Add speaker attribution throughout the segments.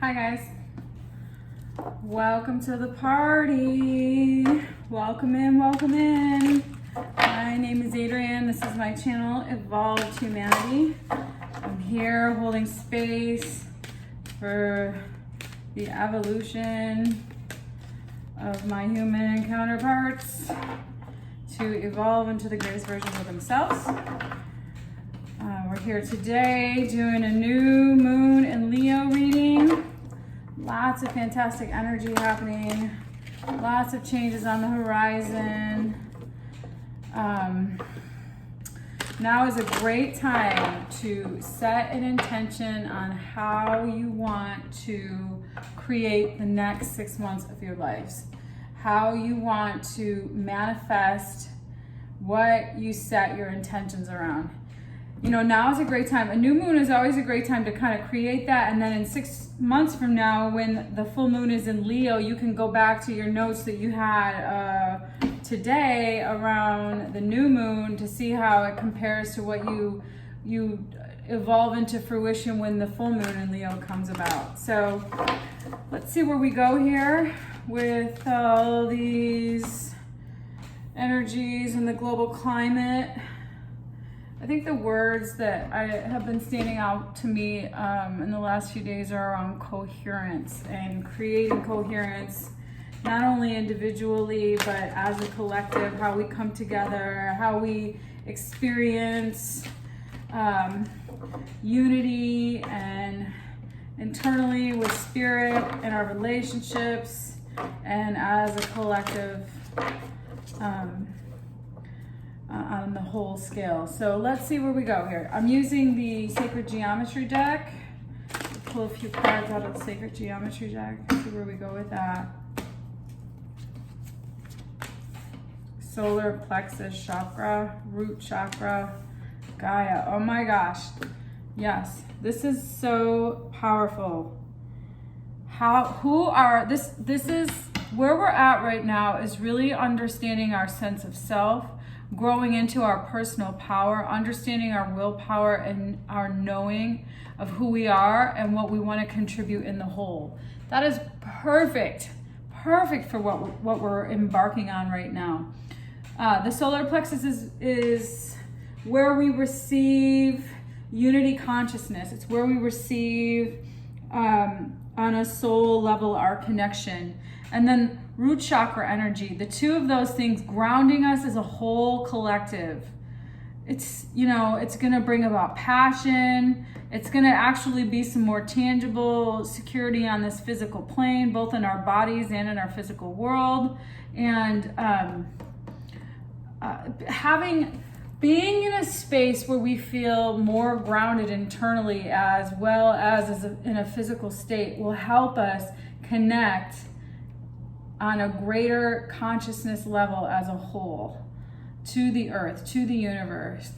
Speaker 1: Hi guys, welcome to the party. Welcome in, welcome in. My name is Adrienne. This is my channel, Evolved Humanity. I'm here holding space for the evolution of my human counterparts to evolve into the greatest versions of themselves. We're here today doing a new moon and Leo reading. Lots of fantastic energy happening. Lots of changes on the horizon. Now is a great time to set an intention on how you want to create the next 6 months of your lives. How you want to manifest what you set your intentions around. You know, now is a great time. A new moon is always a great time to kind of create that. And then in 6 months from now, when the full moon is in Leo, you can go back to your notes that you had today around the new moon to see how it compares to what you evolve into fruition when the full moon in Leo comes about. So let's see where we go here with all these energies and the global climate. I think the words that have been standing out to me in the last few days are around coherence and creating coherence, not only individually, but as a collective, how we come together, how we experience unity and internally with spirit in our relationships and as a collective on the whole scale. So let's see where we go here. I'm using the Sacred Geometry deck. Pull a few cards out of the Sacred Geometry deck. See where we go with that. Solar plexus chakra, root chakra, Gaia. Oh my gosh. Yes, this is so powerful. This is where we're at right now, is really understanding our sense of self, growing into our personal power, understanding our willpower and our knowing of who we are and what we want to contribute in the whole. That is perfect for what we're embarking on right now. The solar plexus is where we receive unity consciousness. It's where we receive on a soul level our connection. And then root chakra energy, the two of those things grounding us as a whole collective. It's going to bring about passion. It's going to actually be some more tangible security on this physical plane, both in our bodies and in our physical world. And being in a space where we feel more grounded internally as well as in a physical state will help us connect on a greater consciousness level as a whole, to the earth, to the universe,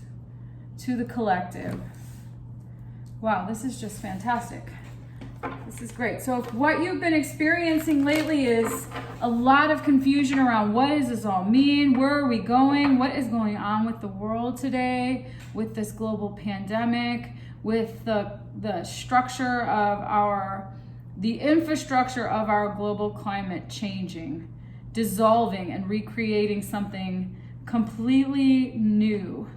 Speaker 1: to the collective. Wow, this is just fantastic. This is great. So if what you've been experiencing lately is a lot of confusion around what does this all mean, where are we going, what is going on with the world today, with this global pandemic, with the structure of the infrastructure of our global climate changing, dissolving and recreating something completely new.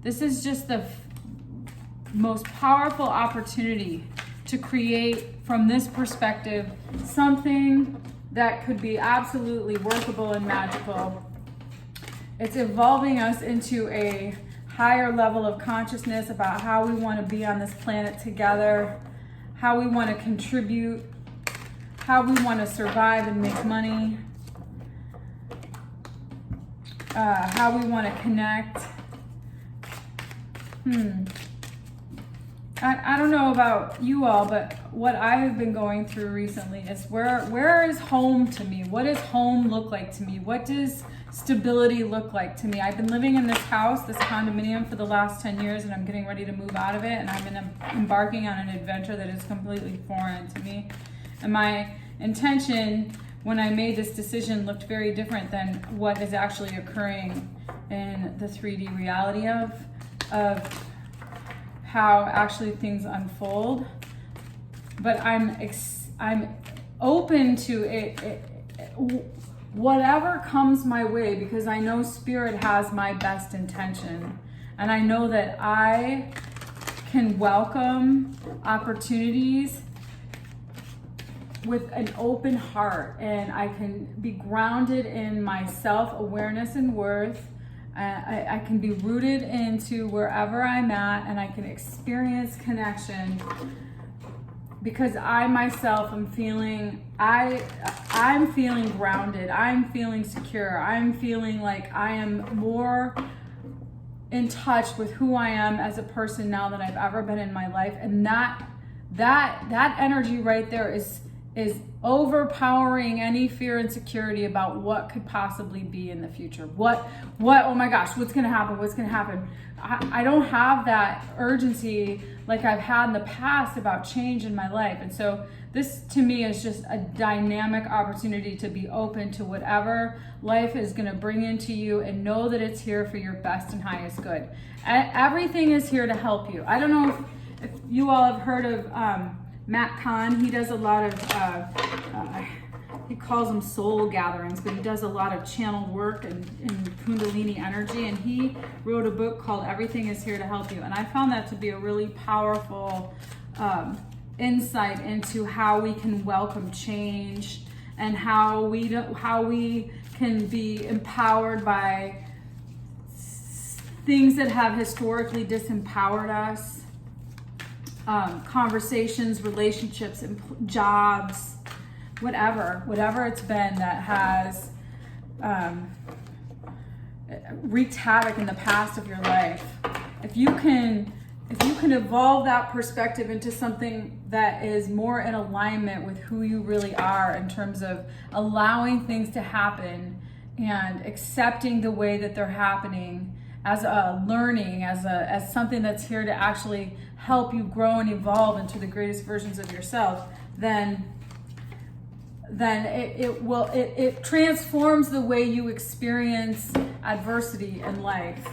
Speaker 1: This is just the most powerful opportunity to create from this perspective something that could be absolutely workable and magical. It's evolving us into a higher level of consciousness about how we want to be on this planet together, how we want to contribute, how we want to survive and make money, how we want to connect. I don't know about you all, but what I have been going through recently is where is home to me? What does home look like to me? What does stability look like to me? I've been living in this house, this condominium, for the last 10 years, and I'm getting ready to move out of it, and I'm embarking on an adventure that is completely foreign to me. And my intention when I made this decision looked very different than what is actually occurring in the 3D reality of how actually things unfold. but I'm open to it, whatever comes my way, because I know Spirit has my best intention, and I know that I can welcome opportunities with an open heart, and I can be grounded in my self-awareness and worth. I can be rooted into wherever I'm at, and I can experience connection because I myself am feeling, I'm feeling grounded. I'm feeling secure. I'm feeling like I am more in touch with who I am as a person now than I've ever been in my life. And that energy right there is overpowering any fear and insecurity about what could possibly be in the future. What, oh my gosh, what's gonna happen? I don't have that urgency like I've had in the past about change in my life. And so this to me is just a dynamic opportunity to be open to whatever life is gonna bring into you, and know that it's here for your best and highest good. Everything is here to help you. I don't know if you all have heard of Matt Kahn. He does a lot of, he calls them soul gatherings, but he does a lot of channel work and Kundalini energy. And he wrote a book called Everything is Here to Help You. And I found that to be a really powerful insight into how we can welcome change, and how we can be empowered by things that have historically disempowered us. Conversations, relationships, jobs, whatever it's been that has wreaked havoc in the past of your life. If you can evolve that perspective into something that is more in alignment with who you really are, in terms of allowing things to happen and accepting the way that they're happening as a learning, as something that's here to actually help you grow and evolve into the greatest versions of yourself, then it transforms the way you experience adversity in life.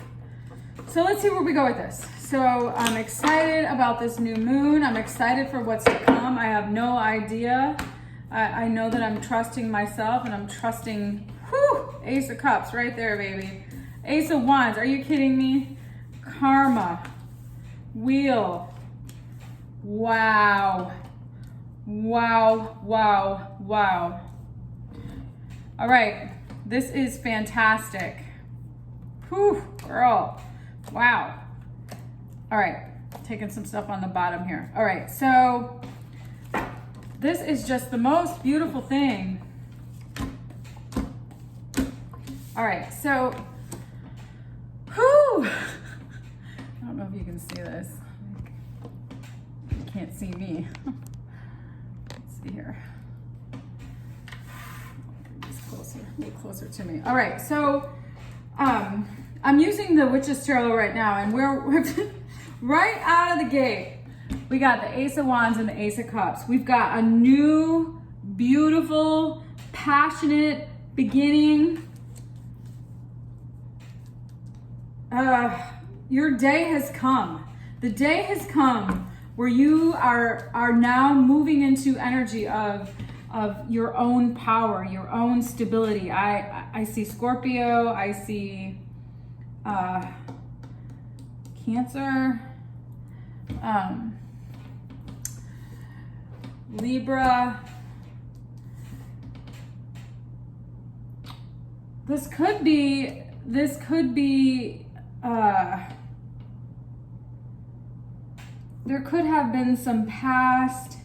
Speaker 1: So let's see where we go with this. So I'm excited about this new moon. I'm excited for what's to come. I have no idea. I know that I'm trusting myself, and I'm trusting, Ace of Cups right there, baby. Ace of Wands, are you kidding me? Karma, Wheel, wow. All right, this is fantastic. Whew, girl, wow. All right, taking some stuff on the bottom here. All right, so this is just the most beautiful thing. All right, so whew. I don't know if you can see this. You can't see me. Let's see here. It's closer, a little closer to me. All right, so I'm using the Witch's Tarot right now, and we're right out of the gate. We got the Ace of Wands and the Ace of Cups. We've got a new, beautiful, passionate beginning. Your day has come. The day has come where you are now moving into energy of your own power, your own stability. I see Scorpio, I see Cancer, Libra. This could be there could have been some past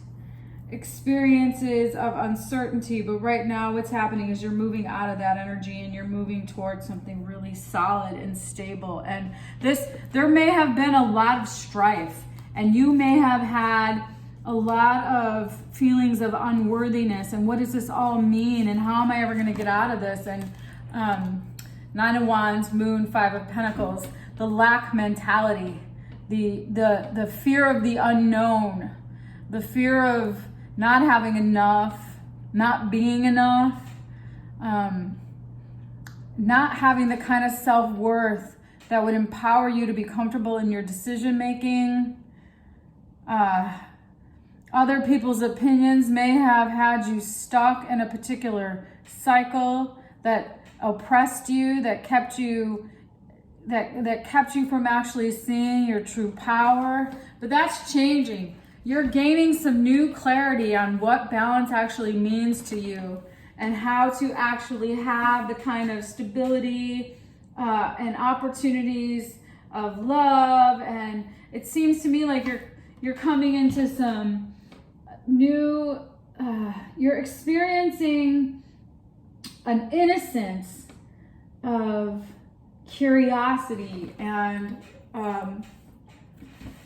Speaker 1: experiences of uncertainty, but right now what's happening is you're moving out of that energy and you're moving towards something really solid and stable. And there may have been a lot of strife, and you may have had a lot of feelings of unworthiness, and what does this all mean, and how am I ever going to get out of this? And Nine of Wands, Moon, Five of Pentacles, the lack mentality, the fear of the unknown, the fear of not having enough, not being enough, not having the kind of self-worth that would empower you to be comfortable in your decision making. Other people's opinions may have had you stuck in a particular cycle that oppressed you, that kept you from actually seeing your true power. But that's changing. You're gaining some new clarity on what balance actually means to you and how to actually have the kind of stability and opportunities of love. And it seems to me like you're coming into some new, you're experiencing an innocence of curiosity and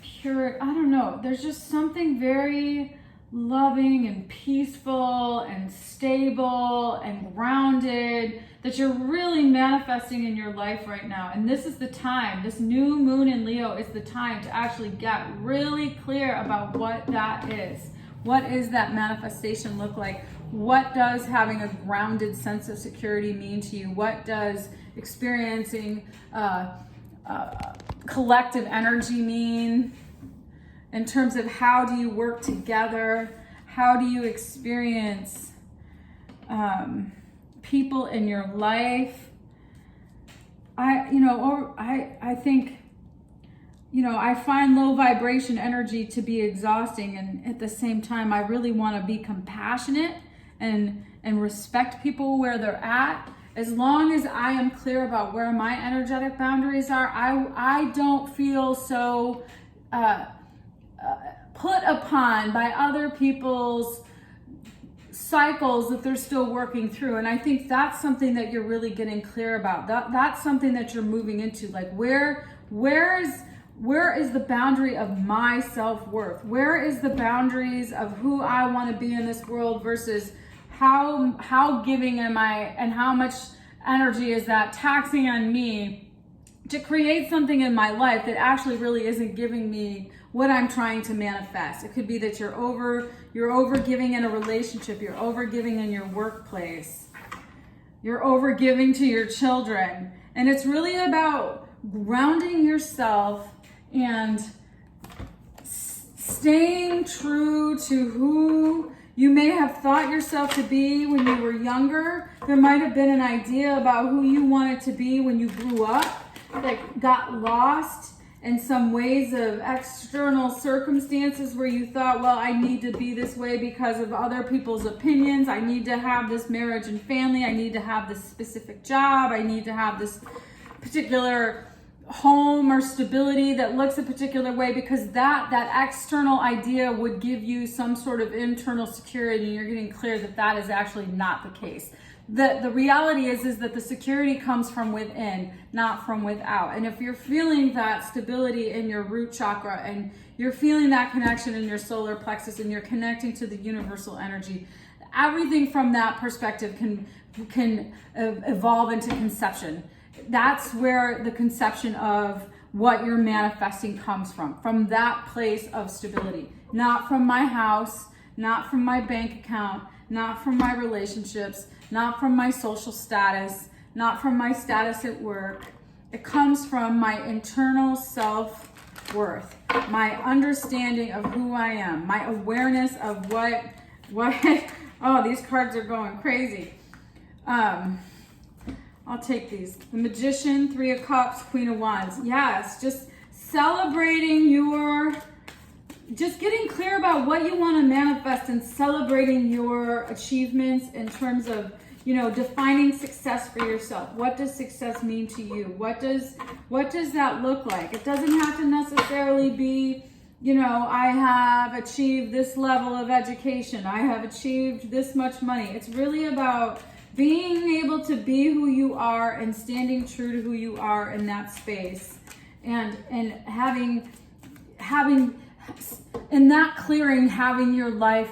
Speaker 1: pure, I don't know, there's just something very loving and peaceful and stable and grounded that you're really manifesting in your life right now. And this is the time, this new moon in Leo is the time to actually get really clear about what that is. What is that manifestation look like? What does having a grounded sense of security mean to you? What does experiencing collective energy mean? In terms of how do you work together? How do you experience people in your life? I think, I find low vibration energy to be exhausting, and at the same time, I really want to be compassionate and respect people where they're at. As long as I am clear about where my energetic boundaries are, I don't feel so put upon by other people's cycles that they're still working through. And I think that's something that you're really getting clear about. That's something that you're moving into. Like where is the boundary of my self-worth? Where is the boundaries of who I want to be in this world versus how giving am I, and how much energy is that taxing on me to create something in my life that actually really isn't giving me what I'm trying to manifest. It could be that you're over giving in a relationship, you're over giving in your workplace, you're over giving to your children. And it's really about grounding yourself and staying true to who you may have thought yourself to be when you were younger. There might have been an idea about who you wanted to be when you grew up that got lost in some ways of external circumstances where you thought, well, I need to be this way because of other people's opinions. I need to have this marriage and family. I need to have this specific job. I need to have this particular home or stability that looks a particular way, because that external idea would give you some sort of internal security, and you're getting clear that that is actually not the case. The reality is that the security comes from within, not from without. And if you're feeling that stability in your root chakra, and you're feeling that connection in your solar plexus, and you're connecting to the universal energy, everything from that perspective can evolve into conception. That's where the conception of what you're manifesting comes from that place of stability. Not from my house, not from my bank account, not from my relationships, not from my social status, not from my status at work. It comes from my internal self-worth, my understanding of who I am, my awareness of what, oh, these cards are going crazy. I'll take these. The Magician, Three of Cups, Queen of Wands. Yes, just celebrating just getting clear about what you want to manifest and celebrating your achievements in terms of, defining success for yourself. What does success mean to you? What does that look like? It doesn't have to necessarily be, I have achieved this level of education. I have achieved this much money. It's really about being able to be who you are and standing true to who you are in that space, and having in that clearing, having your life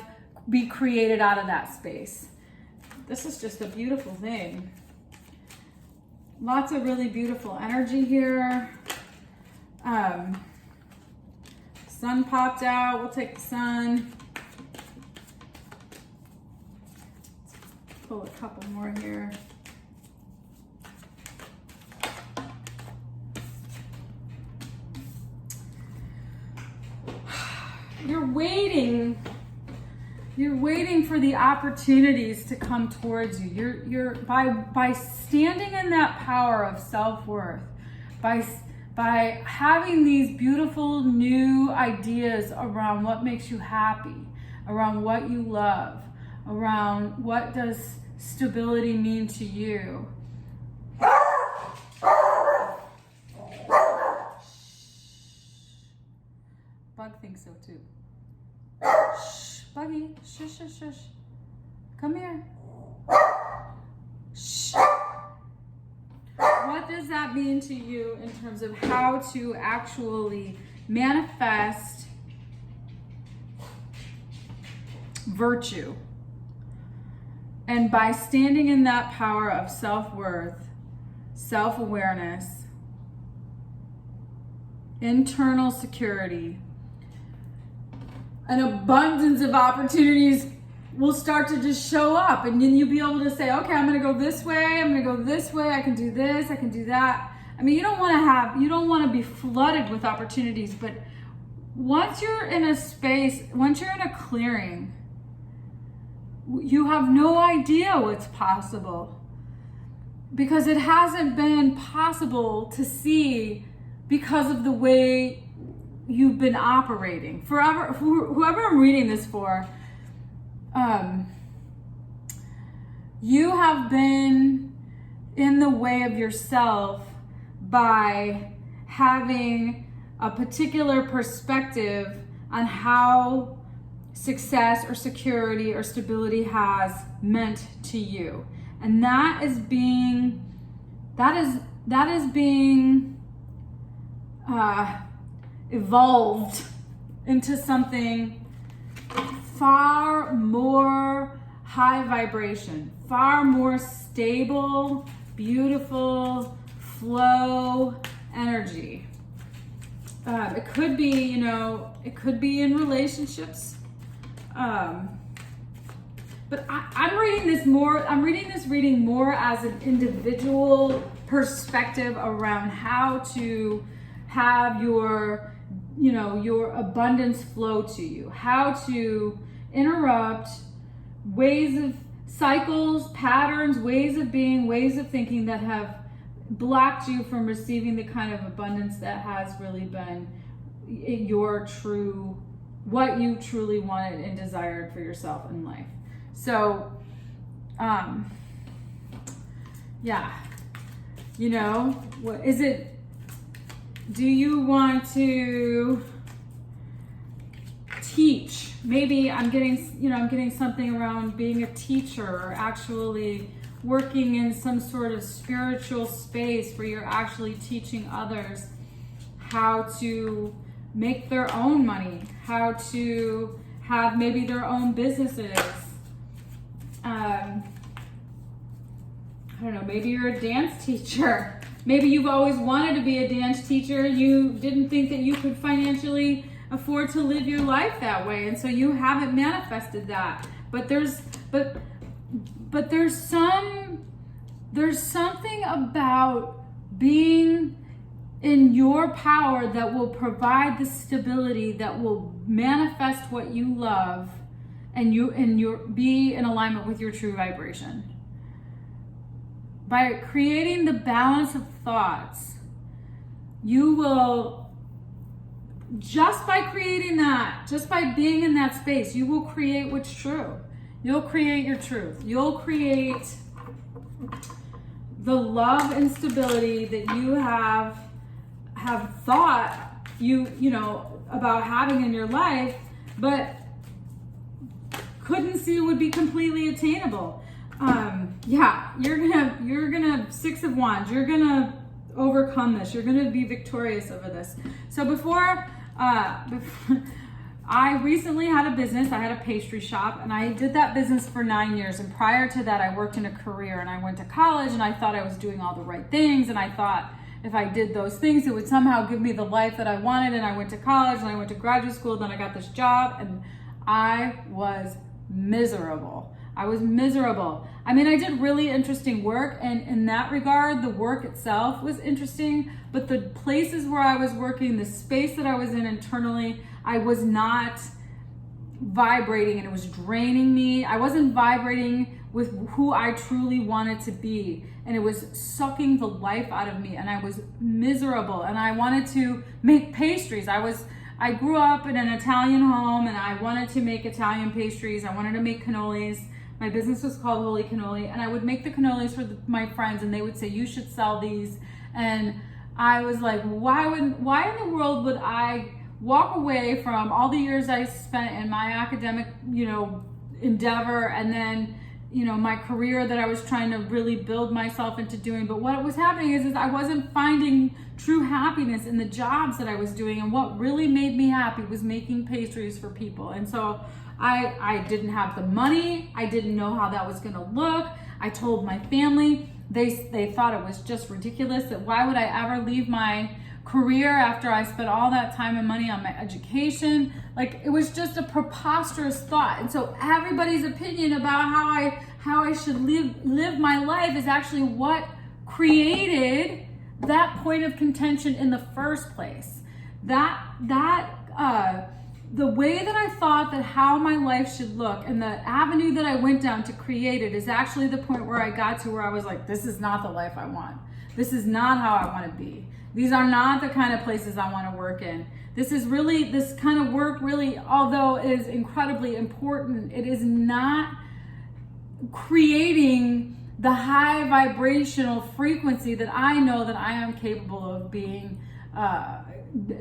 Speaker 1: be created out of that space. This is just a beautiful thing. Lots of really beautiful energy here. Sun popped out. We'll take the sun. Pull a couple more here. You're waiting You're waiting for the opportunities to come towards you. You're by standing in that power of self-worth, by having these beautiful new ideas around what makes you happy, around what you love, around what does stability mean to you. Bug thinks so too. Shh, Buggy, shush, shush, shush. Come here. Shh. What does that mean to you in terms of how to actually manifest virtue? And by standing in that power of self-worth, self-awareness, internal security, an abundance of opportunities will start to just show up, and then you'll be able to say, okay, I'm going to go this way, I'm going to go this way, I can do this, I can do that. I mean, you don't want to be flooded with opportunities, but once you're in a space, once you're in a clearing, you have no idea what's possible, because it hasn't been possible to see because of the way you've been operating forever. Whoever I'm reading this for, you have been in the way of yourself by having a particular perspective on how success or security or stability has meant to you, and that is being evolved into something far more high vibration, far more stable, beautiful flow energy. It could be, it could be in relationships. But I'm reading this reading more as an individual perspective around how to have your abundance flow to you, how to interrupt cycles, patterns, ways of being, ways of thinking that have blocked you from receiving the kind of abundance that has really been what you truly wanted and desired for yourself in life. So, what is it? Do you want to teach? Maybe I'm getting something around being a teacher, or actually working in some sort of spiritual space where you're actually teaching others how to make their own money, how to have maybe their own businesses. I don't know, maybe you're a dance teacher. Maybe you've always wanted to be a dance teacher. You didn't think that you could financially afford to live your life that way, and so you haven't manifested that. But there's something about being in your power that will provide the stability that will manifest what you love, and be in alignment with your true vibration. By creating the balance of thoughts, you will, just by creating that, just by being in that space, you will create what's true. You'll create your truth. You'll create the love and stability that you have thought about having in your life, but couldn't see would be completely attainable. You're gonna Six of Wands. You're gonna overcome this. You're gonna be victorious over this. So before I recently had a business. I had a pastry shop, and I did that business for 9 years. And prior to that, I worked in a career, and I went to college, and I thought I was doing all the right things, and I thought if I did those things, it would somehow give me the life that I wanted. And I went to college, and I went to graduate school, then I got this job, and I was miserable. I mean, I did really interesting work, and in that regard, the work itself was interesting, but the places where I was working, the space that I was in internally, I was not vibrating and it was draining me. I wasn't vibrating with who I truly wanted to be, and it was sucking the life out of me, and I was miserable, and I wanted to make pastries. I grew up in an Italian home, and I wanted to make Italian pastries. I wanted to make cannolis. My business was called Holy Cannoli, and I would make the cannolis for my friends, and they would say, you should sell these. And I was like, why in the world would I walk away from all the years I spent in my academic, endeavor, and then, my career that I was trying to really build myself into doing. But what was happening is I wasn't finding true happiness in the jobs that I was doing. And what really made me happy was making pastries for people. And so I didn't have the money. I didn't know how that was going to look. I told my family. They thought it was just ridiculous, that why would I ever leave my career after I spent all that time and money on my education. Like, it was just a preposterous thought. And so everybody's opinion about how I should live my life is actually what created that point of contention in the first place. The way that I thought that how my life should look and the avenue that I went down to create it is actually the point where I got to where I was like, this is not the life I want. This is not how I want to be. These are not the kind of places I want to work in. This kind of work really, although it is incredibly important, it is not creating the high vibrational frequency that I know that I am capable of being,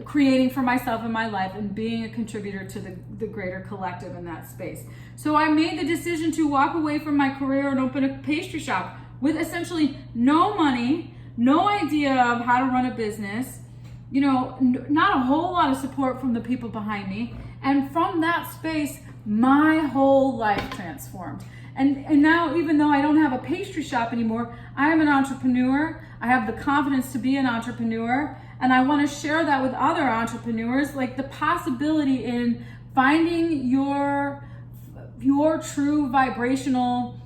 Speaker 1: creating for myself in my life and being a contributor to the greater collective in that space. So I made the decision to walk away from my career and open a pastry shop with essentially no money, no idea of how to run a business, not a whole lot of support from the people behind me. And from that space, my whole life transformed. And now, even though I don't have a pastry shop anymore, I am an entrepreneur. I have the confidence to be an entrepreneur. And I want to share that with other entrepreneurs, like the possibility in finding your true vibrational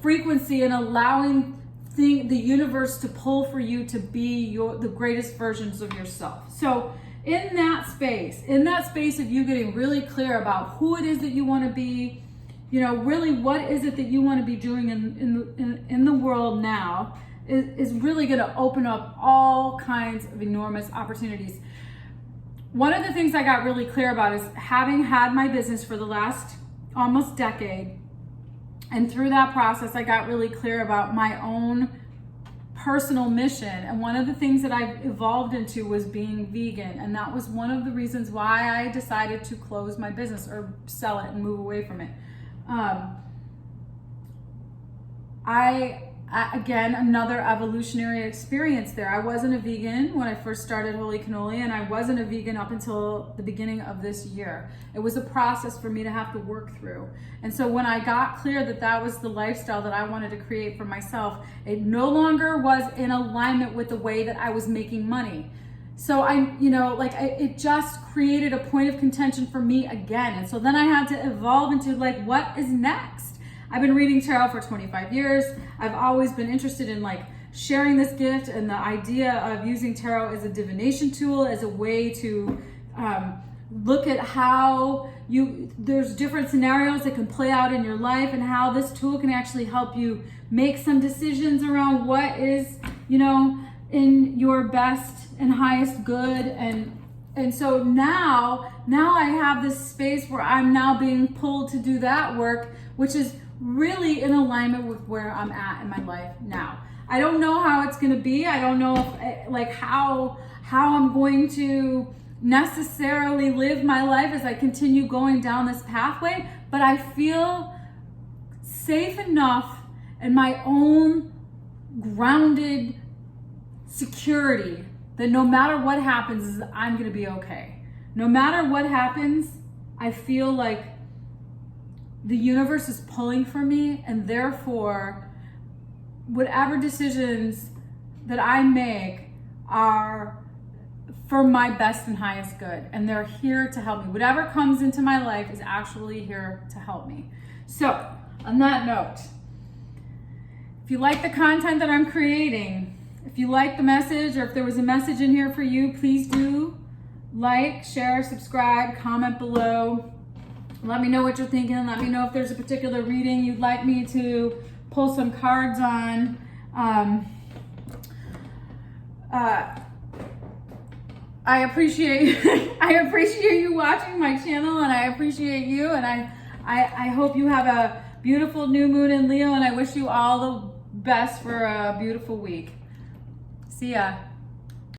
Speaker 1: frequency and allowing the universe to pull for you to be the greatest versions of yourself. So in that space of you getting really clear about who it is that you want to be, really what is it that you want to be doing in the world now, is really going to open up all kinds of enormous opportunities. One of the things I got really clear about is having had my business for the last almost decade. And through that process, I got really clear about my own personal mission. And one of the things that I've evolved into was being vegan. And that was one of the reasons why I decided to close my business or sell it and move away from it. Again, another evolutionary experience there. I wasn't a vegan when I first started Holy Cannoli, and I wasn't a vegan up until the beginning of this year. It was a process for me to have to work through. And so when I got clear that that was the lifestyle that I wanted to create for myself, it no longer was in alignment with the way that I was making money. So it just created a point of contention for me again. And so then I had to evolve into what is next? I've been reading tarot for 25 years. I've always been interested in sharing this gift and the idea of using tarot as a divination tool, as a way to look at how there's different scenarios that can play out in your life, and how this tool can actually help you make some decisions around what is, in your best and highest good. And so now I have this space where I'm now being pulled to do that work, which is really in alignment with where I'm at in my life now. I don't know how it's going to be. I don't know if how I'm going to necessarily live my life as I continue going down this pathway, but I feel safe enough in my own grounded security that no matter what happens, I'm going to be okay. No matter what happens, I feel like the universe is pulling for me, and therefore whatever decisions that I make are for my best and highest good, and they're here to help me. Whatever comes into my life is actually here to help me. So on that note, if you like the content that I'm creating, if you like the message, or if there was a message in here for you, please do like, share, subscribe, comment below. Let me know what you're thinking. Let me know if there's a particular reading you'd like me to pull some cards on. I appreciate you watching my channel, and I appreciate you, and I hope you have a beautiful new moon in Leo, and I wish you all the best for a beautiful week. See ya.